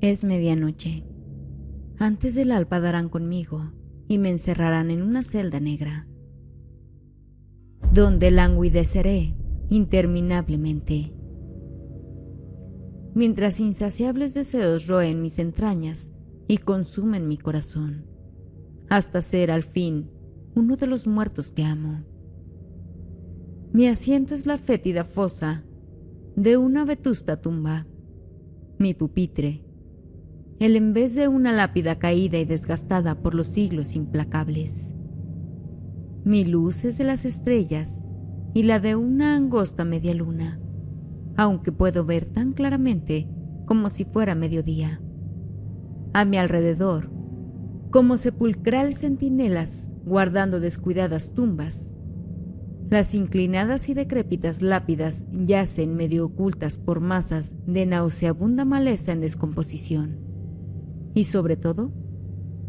Es medianoche. Antes del alba darán conmigo y me encerrarán en una celda negra, donde languideceré interminablemente, mientras insaciables deseos roen mis entrañas y consumen mi corazón, hasta ser al fin uno de los muertos que amo. Mi asiento es la fétida fosa de una vetusta tumba. Mi pupitre, el en vez de una lápida caída y desgastada por los siglos implacables. Mi luz es de las estrellas y la de una angosta media luna, aunque puedo ver tan claramente como si fuera mediodía. A mi alrededor, como sepulcrales centinelas guardando descuidadas tumbas, las inclinadas y decrépitas lápidas yacen medio ocultas por masas de nauseabunda maleza en descomposición, y sobre todo,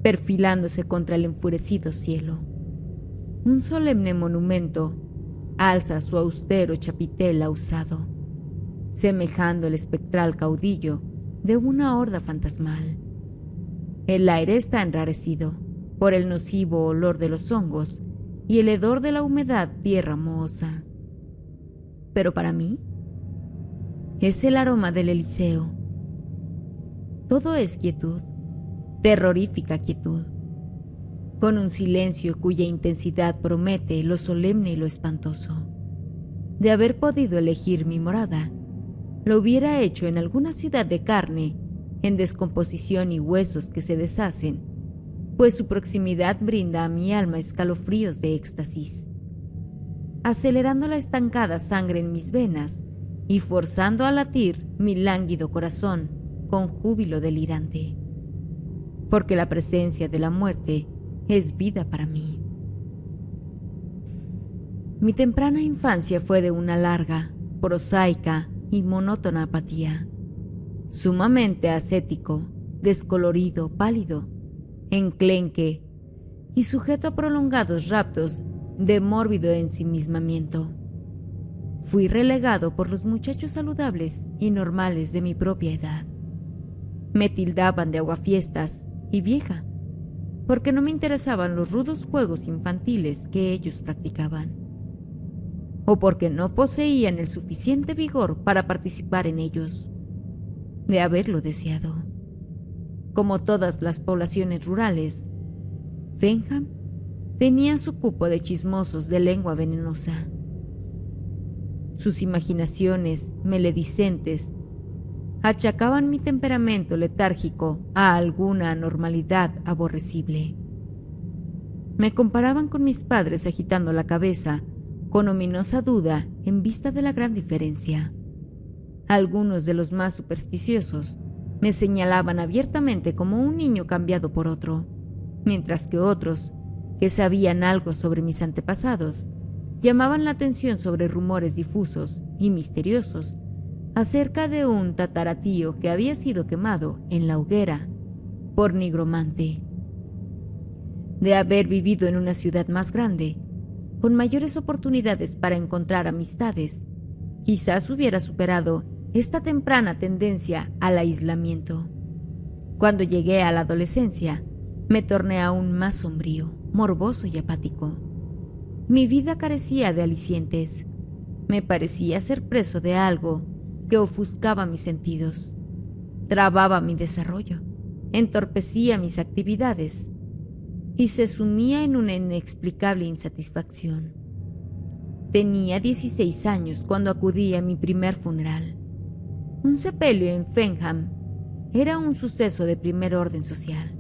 perfilándose contra el enfurecido cielo. Un solemne monumento alza su austero chapitel usado, semejando el espectral caudillo de una horda fantasmal. El aire está enrarecido por el nocivo olor de los hongos y el hedor de la humedad tierra mohosa. Pero para mí, es el aroma del Eliseo. Todo es quietud, terrorífica quietud, con un silencio cuya intensidad promete lo solemne y lo espantoso. De haber podido elegir mi morada, lo hubiera hecho en alguna ciudad de carne, en descomposición y huesos que se deshacen, pues su proximidad brinda a mi alma escalofríos de éxtasis, acelerando la estancada sangre en mis venas y forzando a latir mi lánguido corazón con júbilo delirante, porque la presencia de la muerte es vida para mí. Mi temprana infancia fue de una larga, prosaica y monótona apatía, sumamente ascético, descolorido, pálido, enclenque y sujeto a prolongados raptos de mórbido ensimismamiento. Fui relegado por los muchachos saludables y normales de mi propia edad. Me tildaban de aguafiestas y vieja, porque no me interesaban los rudos juegos infantiles que ellos practicaban, o porque no poseían el suficiente vigor para participar en ellos, de haberlo deseado. Como todas las poblaciones rurales, Fenham tenía su cupo de chismosos de lengua venenosa. Sus imaginaciones meledicentes achacaban mi temperamento letárgico a alguna anormalidad aborrecible. Me comparaban con mis padres agitando la cabeza con ominosa duda en vista de la gran diferencia. Algunos de los más supersticiosos me señalaban abiertamente como un niño cambiado por otro, mientras que otros, que sabían algo sobre mis antepasados, llamaban la atención sobre rumores difusos y misteriosos acerca de un tataratío que había sido quemado en la hoguera por nigromante. De haber vivido en una ciudad más grande, con mayores oportunidades para encontrar amistades, quizás hubiera superado esta temprana tendencia al aislamiento. Cuando llegué a la adolescencia, me torné aún más sombrío, morboso y apático. Mi vida carecía de alicientes. Me parecía ser preso de algo que ofuscaba mis sentidos, trababa mi desarrollo, entorpecía mis actividades y se sumía en una inexplicable insatisfacción. Tenía 16 años cuando acudí a mi primer funeral. Un sepelio en Fenham era un suceso de primer orden social,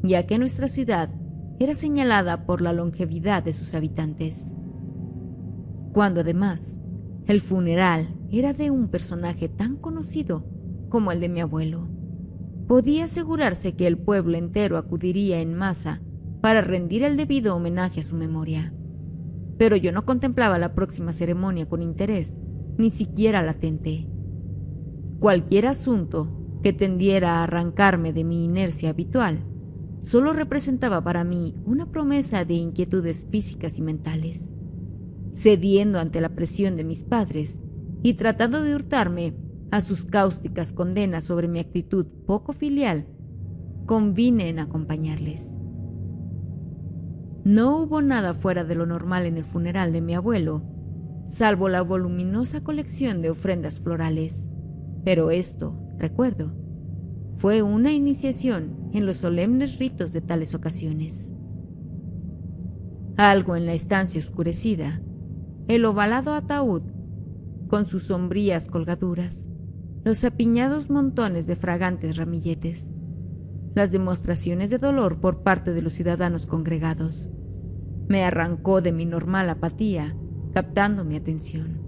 ya que nuestra ciudad era señalada por la longevidad de sus habitantes. Cuando además el funeral era de un personaje tan conocido como el de mi abuelo, podía asegurarse que el pueblo entero acudiría en masa para rendir el debido homenaje a su memoria. Pero yo no contemplaba la próxima ceremonia con interés, ni siquiera latente. Cualquier asunto que tendiera a arrancarme de mi inercia habitual solo representaba para mí una promesa de inquietudes físicas y mentales. Cediendo ante la presión de mis padres y tratando de hurtarme a sus cáusticas condenas sobre mi actitud poco filial, convine en acompañarles. No hubo nada fuera de lo normal en el funeral de mi abuelo, salvo la voluminosa colección de ofrendas florales. Pero esto, recuerdo, fue una iniciación en los solemnes ritos de tales ocasiones. Algo en la estancia oscurecida, el ovalado ataúd con sus sombrías colgaduras, los apiñados montones de fragantes ramilletes, las demostraciones de dolor por parte de los ciudadanos congregados, me arrancó de mi normal apatía, captando mi atención.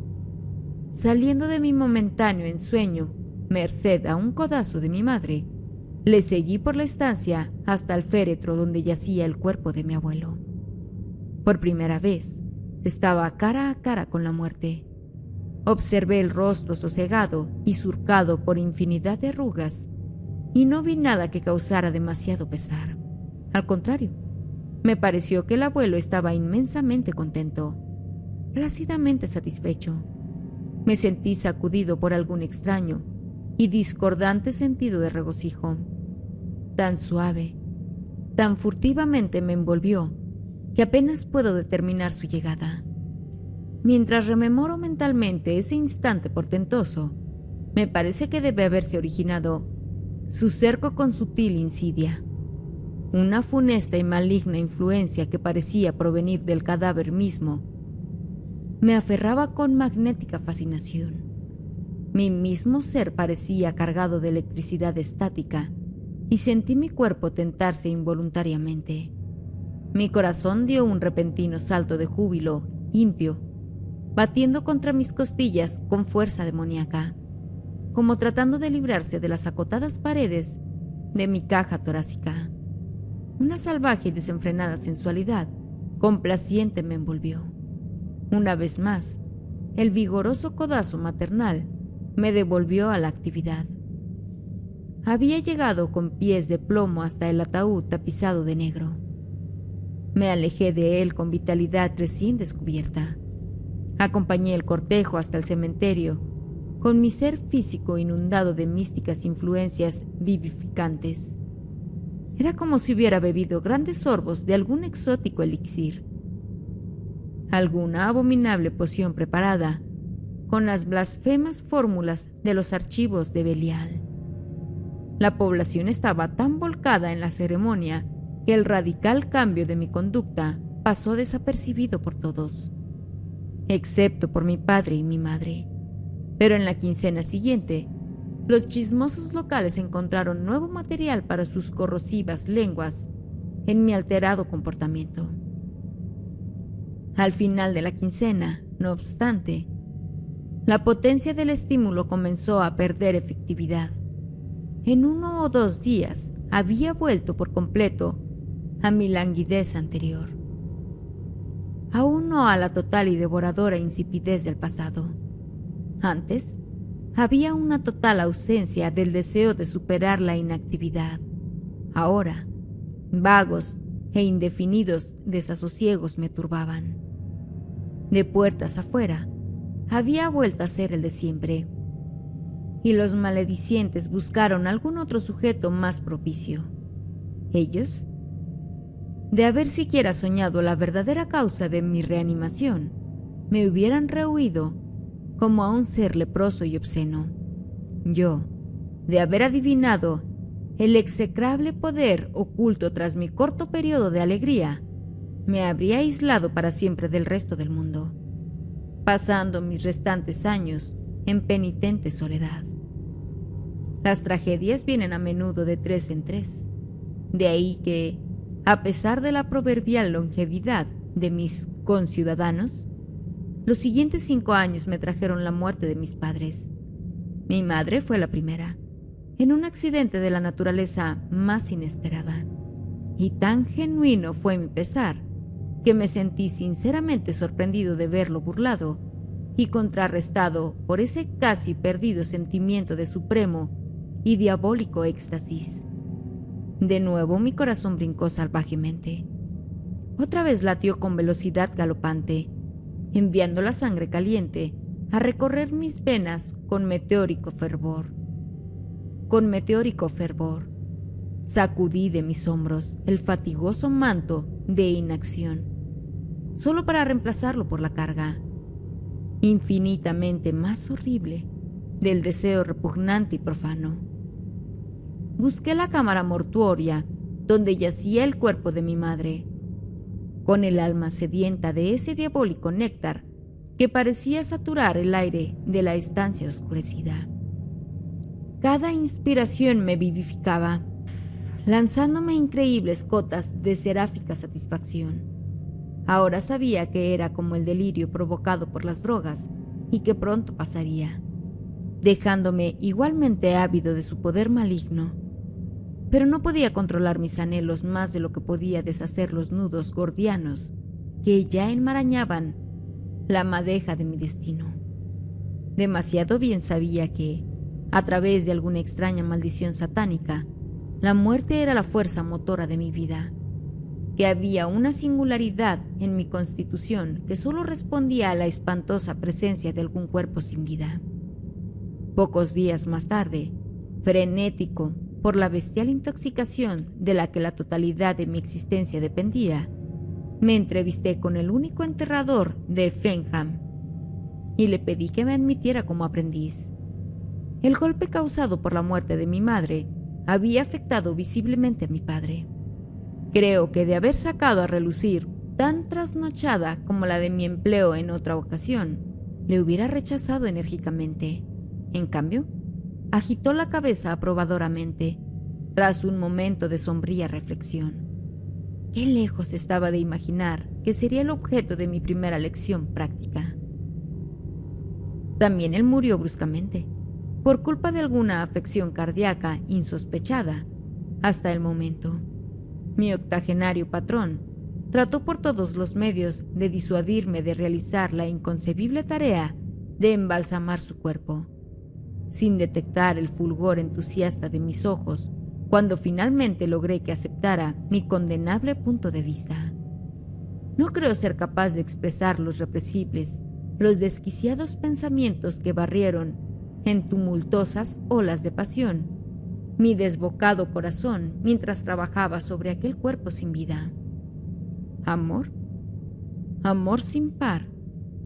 Saliendo de mi momentáneo ensueño, merced a un codazo de mi madre, le seguí por la estancia hasta el féretro donde yacía el cuerpo de mi abuelo. Por primera vez, estaba cara a cara con la muerte. Observé el rostro sosegado y surcado por infinidad de arrugas, y no vi nada que causara demasiado pesar. Al contrario, me pareció que el abuelo estaba inmensamente contento, plácidamente satisfecho. Me sentí sacudido por algún extraño y discordante sentido de regocijo. Tan suave, tan furtivamente me envolvió, que apenas puedo determinar su llegada. Mientras rememoro mentalmente ese instante portentoso, me parece que debe haberse originado su cerco con sutil insidia, una funesta y maligna influencia que parecía provenir del cadáver mismo. Me aferraba con magnética fascinación. Mi mismo ser parecía cargado de electricidad estática y sentí mi cuerpo tentarse involuntariamente. Mi corazón dio un repentino salto de júbilo impío, batiendo contra mis costillas con fuerza demoníaca, como tratando de librarse de las acotadas paredes de mi caja torácica. Una salvaje y desenfrenada sensualidad complaciente me envolvió. Una vez más, el vigoroso codazo maternal me devolvió a la actividad. Había llegado con pies de plomo hasta el ataúd tapizado de negro. Me alejé de él con vitalidad recién descubierta. Acompañé el cortejo hasta el cementerio, con mi ser físico inundado de místicas influencias vivificantes. Era como si hubiera bebido grandes sorbos de algún exótico elixir, alguna abominable poción preparada con las blasfemas fórmulas de los archivos de Belial. La población estaba tan volcada en la ceremonia que el radical cambio de mi conducta pasó desapercibido por todos, excepto por mi padre y mi madre. Pero en la quincena siguiente, los chismosos locales encontraron nuevo material para sus corrosivas lenguas en mi alterado comportamiento. Al final de la quincena, no obstante, la potencia del estímulo comenzó a perder efectividad. En 1 o 2 días había vuelto por completo a mi languidez anterior, aún no a la total y devoradora insipidez del pasado. Antes, había una total ausencia del deseo de superar la inactividad. Ahora, vagos e indefinidos desasosiegos me turbaban. De puertas afuera, había vuelto a ser el de siempre, y los maledicientes buscaron algún otro sujeto más propicio. Ellos, de haber siquiera soñado la verdadera causa de mi reanimación, me hubieran rehuido como a un ser leproso y obsceno. Yo, de haber adivinado el execrable poder oculto tras mi corto periodo de alegría, me habría aislado para siempre del resto del mundo, pasando mis restantes años en penitente soledad. Las tragedias vienen a menudo de 3 en 3, de ahí que, a pesar de la proverbial longevidad de mis conciudadanos, los siguientes 5 años me trajeron la muerte de mis padres. Mi madre fue la primera, en un accidente de la naturaleza más inesperada, y tan genuino fue mi pesar que me sentí sinceramente sorprendido de verlo burlado y contrarrestado por ese casi perdido sentimiento de supremo y diabólico éxtasis. De nuevo mi corazón brincó salvajemente. Otra vez latió con velocidad galopante, enviando la sangre caliente a recorrer mis venas con meteórico fervor. Con meteórico fervor, sacudí de mis hombros el fatigoso manto de inacción, solo para reemplazarlo por la carga, infinitamente más horrible, del deseo repugnante y profano. Busqué la cámara mortuoria donde yacía el cuerpo de mi madre, con el alma sedienta de ese diabólico néctar que parecía saturar el aire de la estancia oscurecida. Cada inspiración me vivificaba, lanzándome increíbles cotas de seráfica satisfacción. Ahora sabía que era como el delirio provocado por las drogas y que pronto pasaría, dejándome igualmente ávido de su poder maligno. Pero no podía controlar mis anhelos más de lo que podía deshacer los nudos gordianos que ya enmarañaban la madeja de mi destino. Demasiado bien sabía que, a través de alguna extraña maldición satánica, la muerte era la fuerza motora de mi vida, que había una singularidad en mi constitución que solo respondía a la espantosa presencia de algún cuerpo sin vida. Pocos días más tarde, frenético por la bestial intoxicación de la que la totalidad de mi existencia dependía, me entrevisté con el único enterrador de Fenham y le pedí que me admitiera como aprendiz. El golpe causado por la muerte de mi madre había afectado visiblemente a mi padre. Creo que de haber sacado a relucir tan trasnochada como la de mi empleo en otra ocasión, le hubiera rechazado enérgicamente. En cambio, agitó la cabeza aprobadoramente, tras un momento de sombría reflexión. Qué lejos estaba de imaginar que sería el objeto de mi primera lección práctica. También él murió bruscamente, por culpa de alguna afección cardíaca insospechada hasta el momento. Mi octogenario patrón trató por todos los medios de disuadirme de realizar la inconcebible tarea de embalsamar su cuerpo, sin detectar el fulgor entusiasta de mis ojos cuando finalmente logré que aceptara mi condenable punto de vista. No creo ser capaz de expresar los represibles, los desquiciados pensamientos que barrieron en tumultuosas olas de pasión mi desbocado corazón mientras trabajaba sobre aquel cuerpo sin vida. Amor, amor sin par,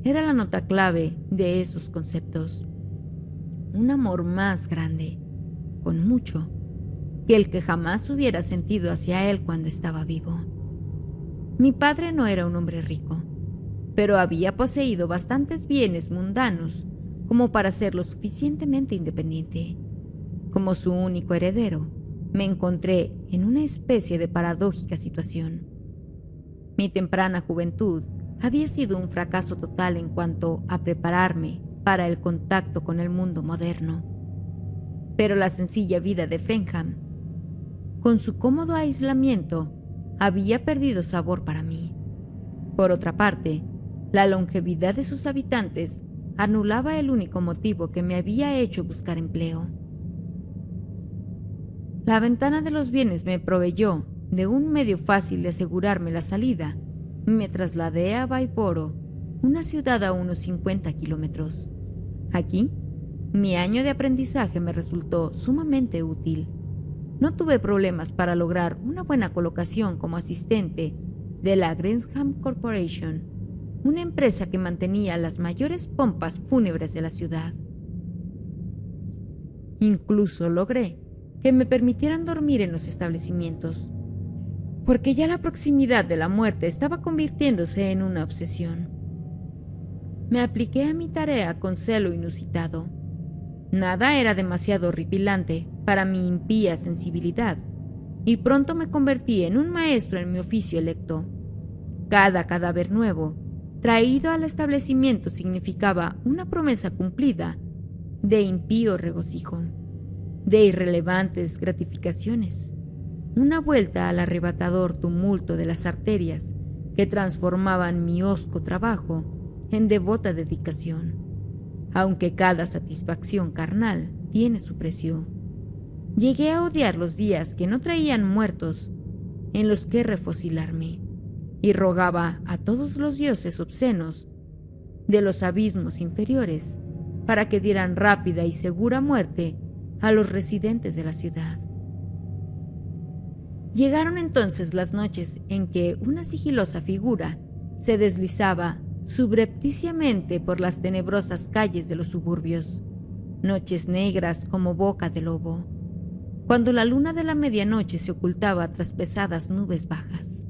era la nota clave de esos conceptos. Un amor más grande, con mucho, que el que jamás hubiera sentido hacia él cuando estaba vivo. Mi padre no era un hombre rico, pero había poseído bastantes bienes mundanos como para ser lo suficientemente independiente. Como su único heredero, me encontré en una especie de paradójica situación. Mi temprana juventud había sido un fracaso total en cuanto a prepararme para el contacto con el mundo moderno. Pero la sencilla vida de Fenham, con su cómodo aislamiento, había perdido sabor para mí. Por otra parte, la longevidad de sus habitantes anulaba el único motivo que me había hecho buscar empleo. La ventana de los bienes me proveyó de un medio fácil de asegurarme la salida. Me trasladé a Baiboro, una ciudad a unos 50 kilómetros. Aquí, mi año de aprendizaje me resultó sumamente útil. No tuve problemas para lograr una buena colocación como asistente de la Grantham Corporation, una empresa que mantenía las mayores pompas fúnebres de la ciudad. Incluso logré que me permitieran dormir en los establecimientos, porque ya la proximidad de la muerte estaba convirtiéndose en una obsesión. Me apliqué a mi tarea con celo inusitado. Nada era demasiado horripilante para mi impía sensibilidad, y pronto me convertí en un maestro en mi oficio electo. Cada cadáver nuevo traído al establecimiento significaba una promesa cumplida de impío regocijo, de irrelevantes gratificaciones, una vuelta al arrebatador tumulto de las arterias que transformaban mi hosco trabajo en devota dedicación. Aunque cada satisfacción carnal tiene su precio, llegué a odiar los días que no traían muertos en los que refocilarme, y rogaba a todos los dioses obscenos de los abismos inferiores para que dieran rápida y segura muerte a los residentes de la ciudad. Llegaron entonces las noches en que una sigilosa figura se deslizaba subrepticiamente por las tenebrosas calles de los suburbios, noches negras como boca de lobo, cuando la luna de la medianoche se ocultaba tras pesadas nubes bajas.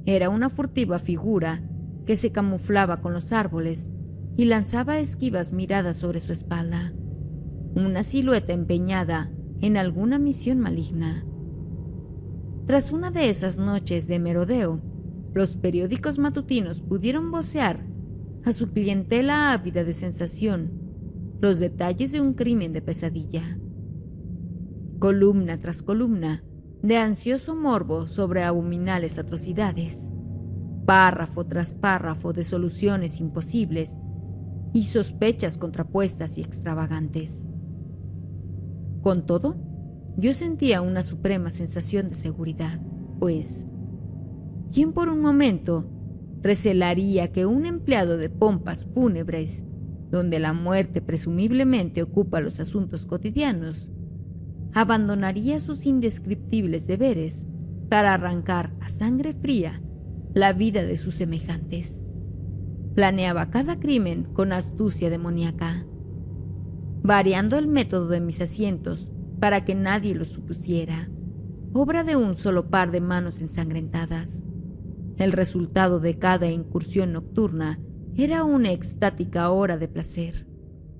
Era una furtiva figura que se camuflaba con los árboles y lanzaba esquivas miradas sobre su espalda, una silueta empeñada en alguna misión maligna. Tras una de esas noches de merodeo, los periódicos matutinos pudieron vocear a su clientela ávida de sensación los detalles de un crimen de pesadilla. Columna tras columna de ansioso morbo sobre abominables atrocidades, párrafo tras párrafo de soluciones imposibles y sospechas contrapuestas y extravagantes. Con todo, yo sentía una suprema sensación de seguridad, pues, ¿quién por un momento recelaría que un empleado de pompas fúnebres, donde la muerte presumiblemente ocupa los asuntos cotidianos, abandonaría sus indescriptibles deberes para arrancar a sangre fría la vida de sus semejantes? Planeaba cada crimen con astucia demoníaca, variando el método de mis asientos para que nadie lo supusiera, obra de un solo par de manos ensangrentadas. El resultado de cada incursión nocturna era una extática hora de placer,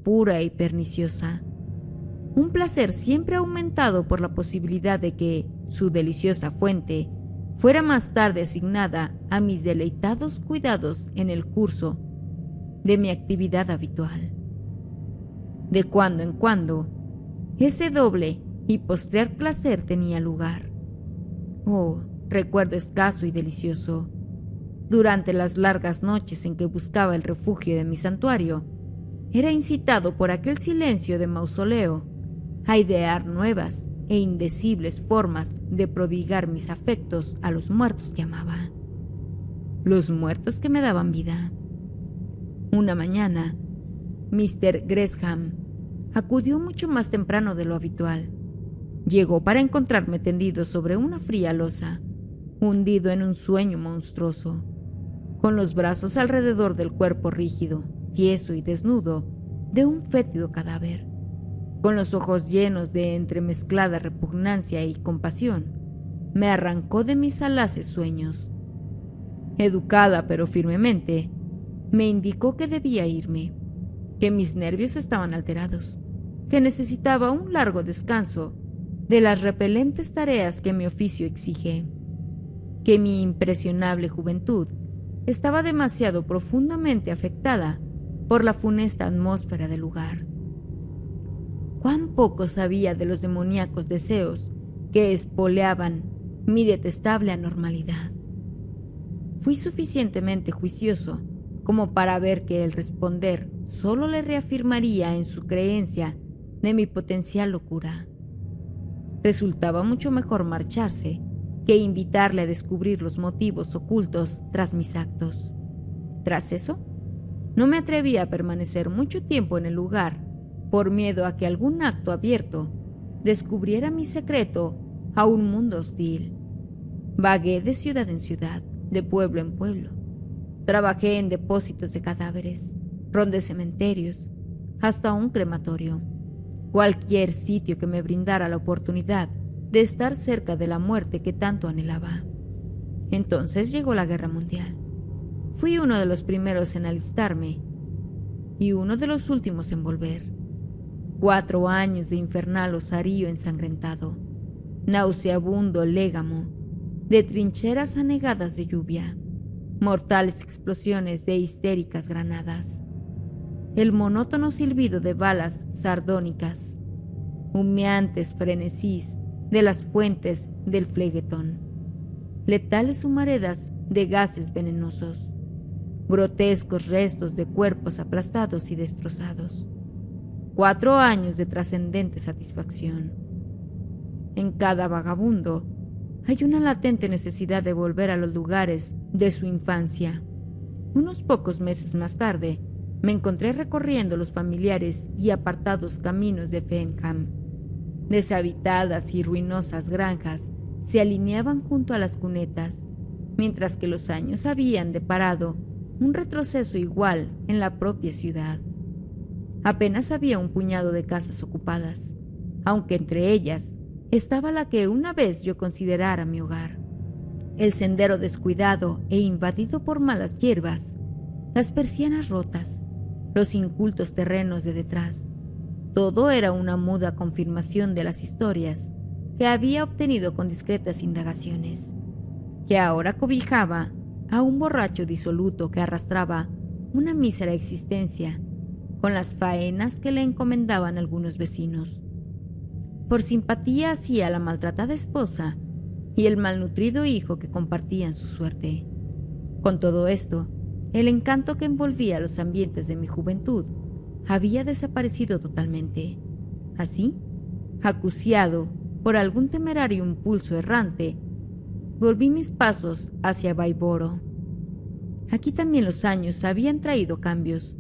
pura y perniciosa. Un placer siempre aumentado por la posibilidad de que su deliciosa fuente fuera más tarde asignada a mis deleitados cuidados en el curso de mi actividad habitual. De cuando en cuando, ese doble y postrer placer tenía lugar. Oh, recuerdo escaso y delicioso. Durante las largas noches en que buscaba el refugio de mi santuario, era incitado por aquel silencio de mausoleo a idear nuevas e indecibles formas de prodigar mis afectos a los muertos que amaba, los muertos que me daban vida. Una mañana, Mr. Gresham acudió mucho más temprano de lo habitual. Llegó para encontrarme tendido sobre una fría losa, hundido en un sueño monstruoso, con los brazos alrededor del cuerpo rígido, tieso y desnudo de un fétido cadáver. Con los ojos llenos de entremezclada repugnancia y compasión, me arrancó de mis alaces sueños. Educada pero firmemente, me indicó que debía irme, que mis nervios estaban alterados, que necesitaba un largo descanso de las repelentes tareas que mi oficio exige, que mi impresionable juventud estaba demasiado profundamente afectada por la funesta atmósfera del lugar. Cuán poco sabía de los demoníacos deseos que espoleaban mi detestable anormalidad. Fui suficientemente juicioso como para ver que el responder solo le reafirmaría en su creencia de mi potencial locura. Resultaba mucho mejor marcharse que invitarle a descubrir los motivos ocultos tras mis actos. Tras eso, no me atrevía a permanecer mucho tiempo en el lugar por miedo a que algún acto abierto descubriera mi secreto a un mundo hostil. Vagué de ciudad en ciudad, de pueblo en pueblo. Trabajé en depósitos de cadáveres, rondé cementerios, hasta un crematorio. Cualquier sitio que me brindara la oportunidad de estar cerca de la muerte que tanto anhelaba. Entonces llegó la Guerra Mundial. Fui uno de los primeros en alistarme y uno de los últimos en volver. 4 años de infernal osarío ensangrentado, nauseabundo légamo, de trincheras anegadas de lluvia, mortales explosiones de histéricas granadas, el monótono silbido de balas sardónicas, humeantes frenesís de las fuentes del fleguetón, letales humaredas de gases venenosos, grotescos restos de cuerpos aplastados y destrozados. 4 años de trascendente satisfacción. En cada vagabundo hay una latente necesidad de volver a los lugares de su infancia. Unos pocos meses más tarde, Me encontré recorriendo los familiares y apartados caminos de Fenham. Deshabitadas y ruinosas granjas se alineaban junto a las cunetas, mientras que los años habían deparado un retroceso igual en la propia ciudad. Apenas había un puñado de casas ocupadas, aunque entre ellas estaba la que una vez yo considerara mi hogar. El sendero descuidado e invadido por malas hierbas, las persianas rotas, los incultos terrenos de detrás. Todo era una muda confirmación de las historias que había obtenido con discretas indagaciones, que ahora cobijaba a un borracho disoluto que arrastraba una mísera existencia con las faenas que le encomendaban algunos vecinos. Por simpatía hacia la maltratada esposa y el malnutrido hijo que compartían su suerte. Con todo esto, el encanto que envolvía los ambientes de mi juventud había desaparecido totalmente. Así, acuciado por algún temerario impulso errante, volví mis pasos hacia Baiboro. Aquí también los años habían traído cambios,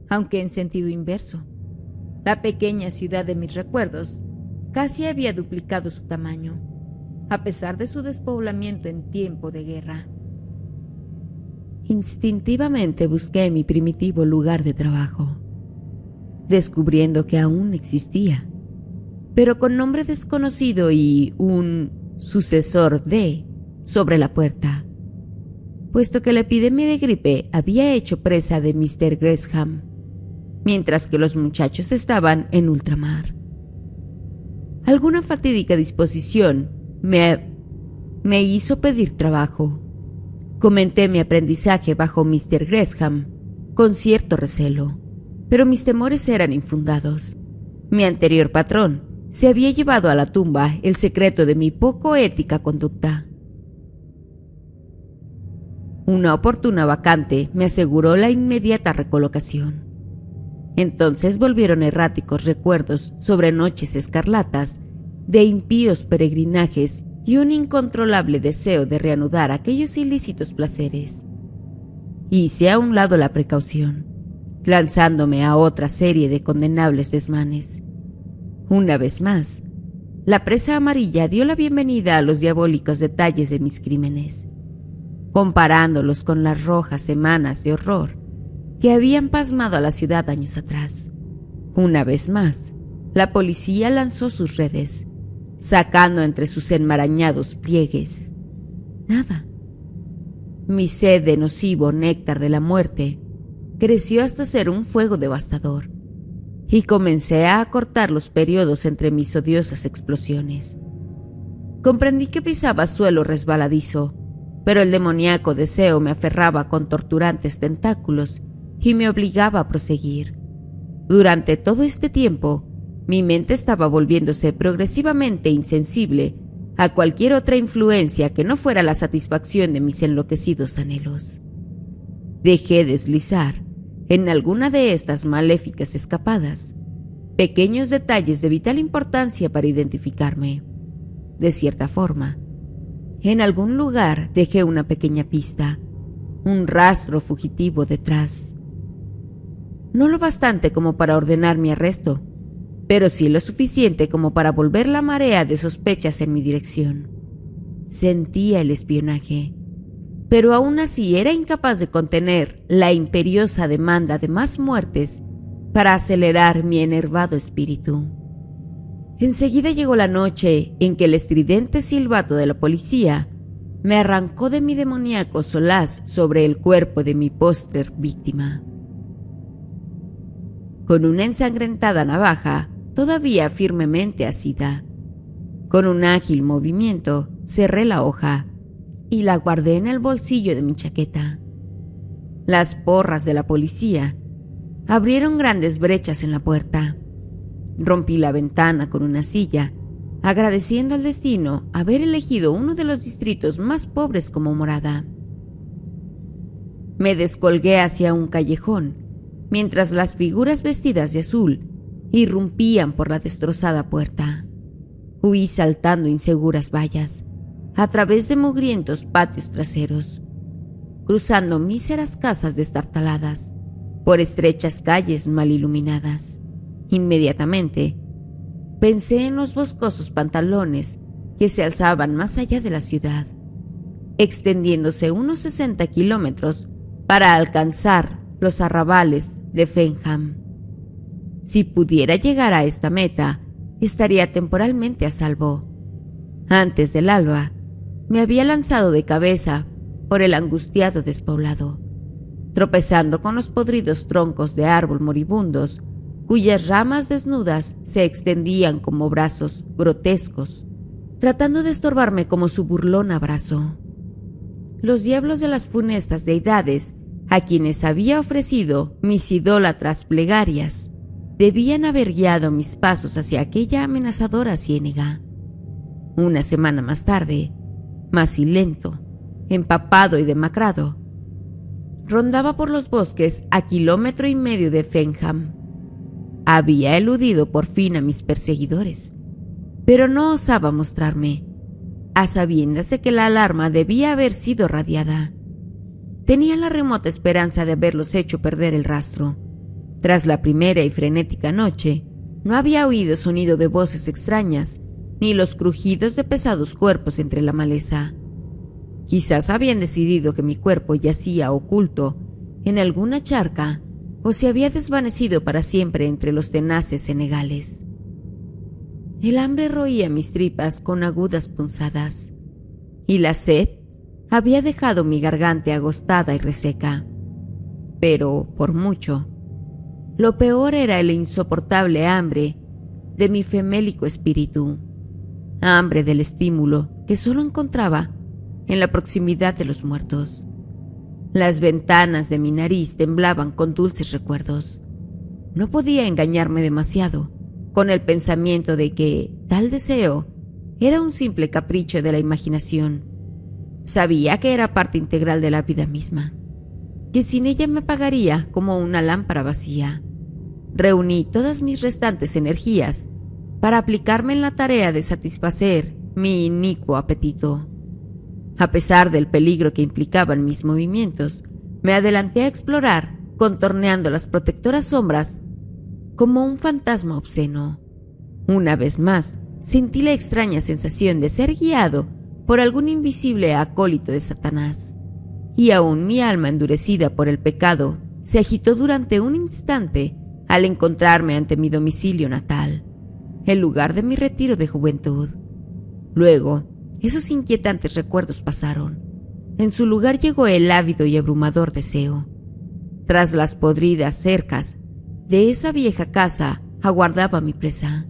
aunque en sentido inverso. La pequeña ciudad de mis recuerdos casi había duplicado su tamaño, a pesar de su despoblamiento en tiempo de guerra. Instintivamente busqué mi primitivo lugar de trabajo, descubriendo que aún existía, pero con nombre desconocido y un sucesor de sobre la puerta, puesto que la epidemia de gripe había hecho presa de Mr. Gresham, mientras que los muchachos estaban en ultramar. Alguna fatídica disposición me hizo pedir trabajo. Comenté mi aprendizaje bajo Mr. Gresham con cierto recelo, pero mis temores eran infundados. Mi anterior patrón se había llevado a la tumba el secreto de mi poco ética conducta. Una oportuna vacante me aseguró la inmediata recolocación. Entonces volvieron erráticos recuerdos sobre noches escarlatas, de impíos peregrinajes y un incontrolable deseo de reanudar aquellos ilícitos placeres. Hice a un lado la precaución, lanzándome a otra serie de condenables desmanes. Una vez más, la presa amarilla dio la bienvenida a los diabólicos detalles de mis crímenes, comparándolos con las rojas semanas de horror que habían pasmado a la ciudad años atrás. Una vez más, la policía lanzó sus redes, sacando entre sus enmarañados pliegues nada. Mi sed de nocivo néctar de la muerte creció hasta ser un fuego devastador, y comencé a acortar los periodos entre mis odiosas explosiones. Comprendí que pisaba suelo resbaladizo, pero el demoníaco deseo me aferraba con torturantes tentáculos y me obligaba a proseguir. Durante todo este tiempo, mi mente estaba volviéndose progresivamente insensible a cualquier otra influencia que no fuera la satisfacción de mis enloquecidos anhelos. Dejé deslizar, en alguna de estas maléficas escapadas, pequeños detalles de vital importancia para identificarme. De cierta forma, en algún lugar dejé una pequeña pista, un rastro fugitivo detrás. No lo bastante como para ordenar mi arresto, pero sí lo suficiente como para volver la marea de sospechas en mi dirección. Sentía el espionaje, pero aún así era incapaz de contener la imperiosa demanda de más muertes para acelerar mi enervado espíritu. Enseguida llegó la noche en que el estridente silbato de la policía me arrancó de mi demoníaco solaz sobre el cuerpo de mi postrer víctima. Con una ensangrentada navaja, todavía firmemente asida, con un ágil movimiento cerré la hoja y la guardé en el bolsillo de mi chaqueta. Las porras de la policía abrieron grandes brechas en la puerta. Rompí la ventana con una silla, agradeciendo al destino haber elegido uno de los distritos más pobres como morada. Me descolgué hacia un callejón, mientras las figuras vestidas de azul irrumpían por la destrozada puerta. Huí saltando inseguras vallas, a través de mugrientos patios traseros, cruzando míseras casas destartaladas, por estrechas calles mal iluminadas. Inmediatamente, pensé en los boscosos pantalones que se alzaban más allá de la ciudad, extendiéndose unos 60 kilómetros para alcanzar los arrabales de Fenham. Si pudiera llegar a esta meta, estaría temporalmente a salvo. Antes del alba, me había lanzado de cabeza por el angustiado despoblado, tropezando con los podridos troncos de árbol moribundos, cuyas ramas desnudas se extendían como brazos grotescos, tratando de estorbarme como su burlón abrazo. Los diablos de las funestas deidades, a quienes había ofrecido mis idólatras plegarias, debían haber guiado mis pasos hacia aquella amenazadora ciénega. Una semana más tarde, macilento, empapado y demacrado, rondaba por los bosques a 1,5 kilómetros de Fenham. Había eludido por fin a mis perseguidores, pero no osaba mostrarme, a sabiendas de que la alarma debía haber sido radiada. Tenía la remota esperanza de haberlos hecho perder el rastro. Tras la primera y frenética noche, no había oído sonido de voces extrañas, ni los crujidos de pesados cuerpos entre la maleza. Quizás habían decidido que mi cuerpo yacía oculto en alguna charca o se había desvanecido para siempre entre los tenaces senegales. El hambre roía mis tripas con agudas punzadas, y la sed había dejado mi garganta agostada y reseca. Pero, por mucho, lo peor era el insoportable hambre de mi femélico espíritu, hambre del estímulo que solo encontraba en la proximidad de los muertos. Las ventanas de mi nariz temblaban con dulces recuerdos. No podía engañarme demasiado con el pensamiento de que tal deseo era un simple capricho de la imaginación. Sabía que era parte integral de la vida misma, que sin ella me apagaría como una lámpara vacía. Reuní todas mis restantes energías para aplicarme en la tarea de satisfacer mi inicuo apetito. A pesar del peligro que implicaban mis movimientos, me adelanté a explorar, contorneando las protectoras sombras como un fantasma obsceno. Una vez más, sentí la extraña sensación de ser guiado por algún invisible acólito de Satanás, y aún mi alma endurecida por el pecado se agitó durante un instante al encontrarme ante mi domicilio natal, el lugar de mi retiro de juventud. Luego, esos inquietantes recuerdos pasaron. En su lugar llegó el ávido y abrumador deseo. Tras las podridas cercas de esa vieja casa aguardaba mi presa.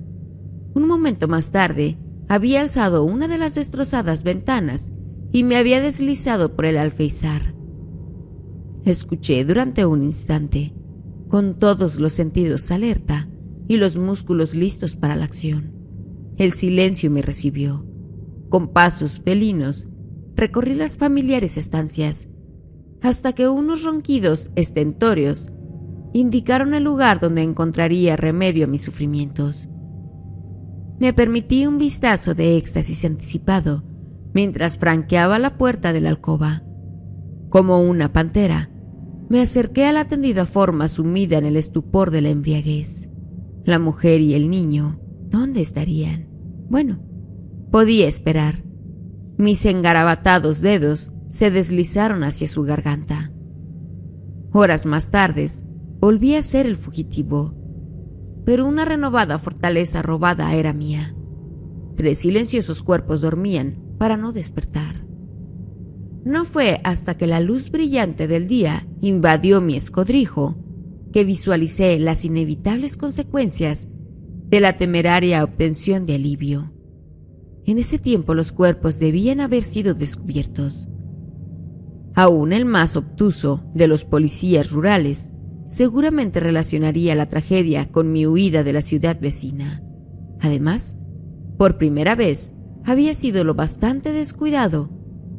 Un momento más tarde, había alzado una de las destrozadas ventanas y me había deslizado por el alféizar. Escuché durante un instante, con todos los sentidos alerta y los músculos listos para la acción. El silencio me recibió. Con pasos felinos, recorrí las familiares estancias, hasta que unos ronquidos estentóreos indicaron el lugar donde encontraría remedio a mis sufrimientos. Me permití un vistazo de éxtasis anticipado mientras franqueaba la puerta de la alcoba. Como una pantera, me acerqué a la tendida forma sumida en el estupor de la embriaguez. La mujer y el niño, ¿dónde estarían? Bueno, podía esperar. Mis engarabatados dedos se deslizaron hacia su garganta. Horas más tarde, volví a ser el fugitivo, pero una renovada fortaleza robada era mía. 3 silenciosos cuerpos dormían para no despertar. No fue hasta que la luz brillante del día invadió mi escondrijo que visualicé las inevitables consecuencias de la temeraria obtención de alivio. En ese tiempo los cuerpos debían haber sido descubiertos. Aún el más obtuso de los policías rurales seguramente relacionaría la tragedia con mi huida de la ciudad vecina. Además, por primera vez, había sido lo bastante descuidado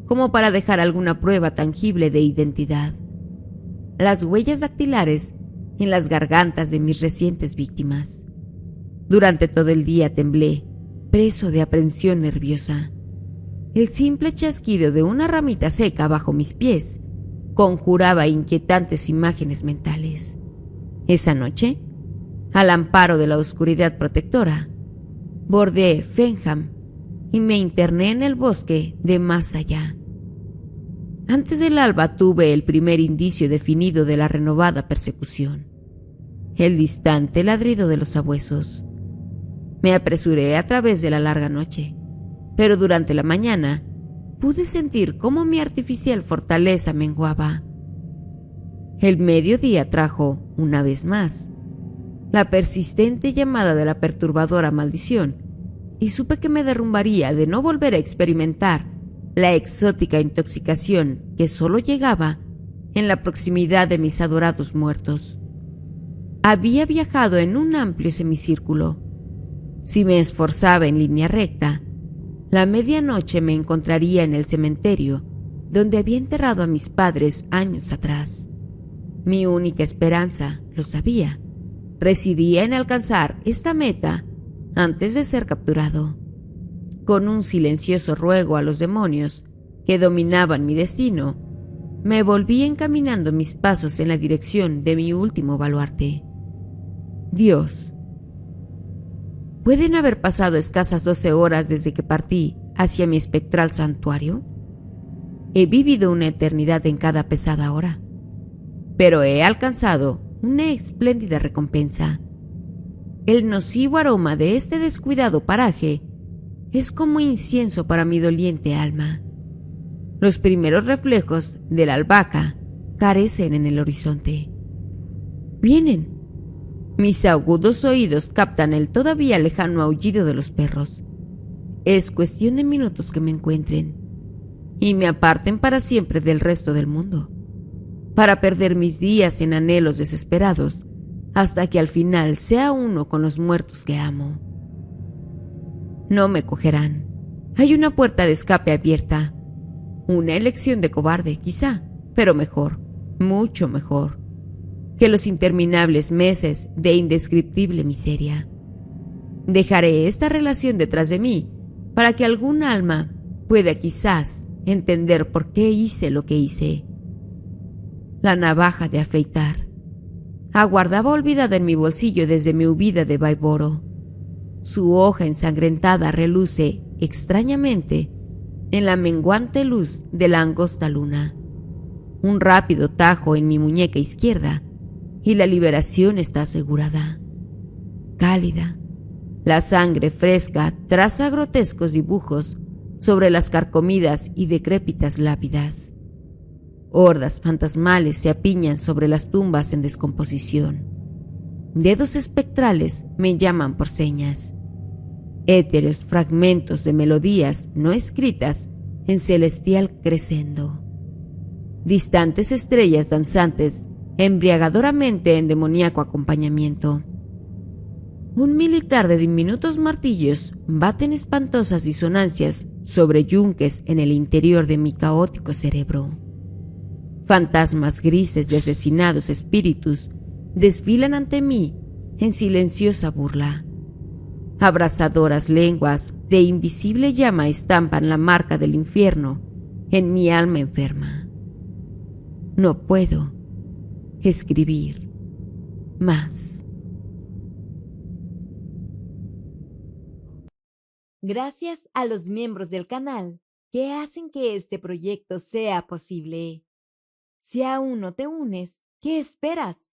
como para dejar alguna prueba tangible de identidad. Las huellas dactilares en las gargantas de mis recientes víctimas. Durante todo el día temblé, preso de aprensión nerviosa. El simple chasquido de una ramita seca bajo mis pies conjuraba inquietantes imágenes mentales. Esa noche, al amparo de la oscuridad protectora, bordeé Fenham y me interné en el bosque de más allá. Antes del alba tuve el primer indicio definido de la renovada persecución: el distante ladrido de los sabuesos. Me apresuré a través de la larga noche, pero durante la mañana pude sentir cómo mi artificial fortaleza menguaba. El mediodía trajo, una vez más, la persistente llamada de la perturbadora maldición, y supe que me derrumbaría de no volver a experimentar la exótica intoxicación que solo llegaba en la proximidad de mis adorados muertos. Había viajado en un amplio semicírculo. Si me esforzaba en línea recta, la medianoche me encontraría en el cementerio donde había enterrado a mis padres años atrás. Mi única esperanza, lo sabía, residía en alcanzar esta meta antes de ser capturado. Con un silencioso ruego a los demonios que dominaban mi destino, me volví encaminando mis pasos en la dirección de mi último baluarte. Dios. ¿Pueden haber pasado escasas 12 horas desde que partí hacia mi espectral santuario? He vivido una eternidad en cada pesada hora, pero he alcanzado una espléndida recompensa. El nocivo aroma de este descuidado paraje es como incienso para mi doliente alma. Los primeros reflejos de la albahaca carecen en el horizonte. Vienen. Mis agudos oídos captan el todavía lejano aullido de los perros. Es cuestión de minutos que me encuentren y me aparten para siempre del resto del mundo, para perder mis días en anhelos desesperados hasta que al final sea uno con los muertos que amo. No me cogerán. Hay una puerta de escape abierta. Una elección de cobarde, quizá, pero mejor, mucho mejor, que los interminables meses de indescriptible miseria. Dejaré esta relación detrás de mí para que algún alma pueda quizás entender por qué hice lo que hice. La navaja de afeitar aguardaba olvidada en mi bolsillo desde mi huida de Baiboro. Su hoja ensangrentada reluce extrañamente en la menguante luz de la angosta luna. Un rápido tajo en mi muñeca izquierda y la liberación está asegurada. Cálida, la sangre fresca traza grotescos dibujos sobre las carcomidas y decrépitas lápidas. Hordas fantasmales se apiñan sobre las tumbas en descomposición. Dedos espectrales me llaman por señas. Étereos fragmentos de melodías no escritas en celestial crescendo. Distantes estrellas danzantes embriagadoramente en demoníaco acompañamiento. Un militar de diminutos martillos baten espantosas disonancias sobre yunques en el interior de mi caótico cerebro. Fantasmas grises de asesinados espíritus desfilan ante mí en silenciosa burla. Abrasadoras lenguas de invisible llama estampan la marca del infierno en mi alma enferma. No puedo escribir más. Gracias a los miembros del canal que hacen que este proyecto sea posible. Si aún no te unes, ¿qué esperas?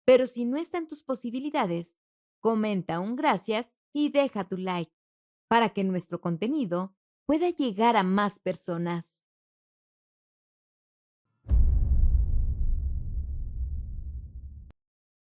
Pero si no está en tus posibilidades, comenta un gracias y deja tu like para que nuestro contenido pueda llegar a más personas.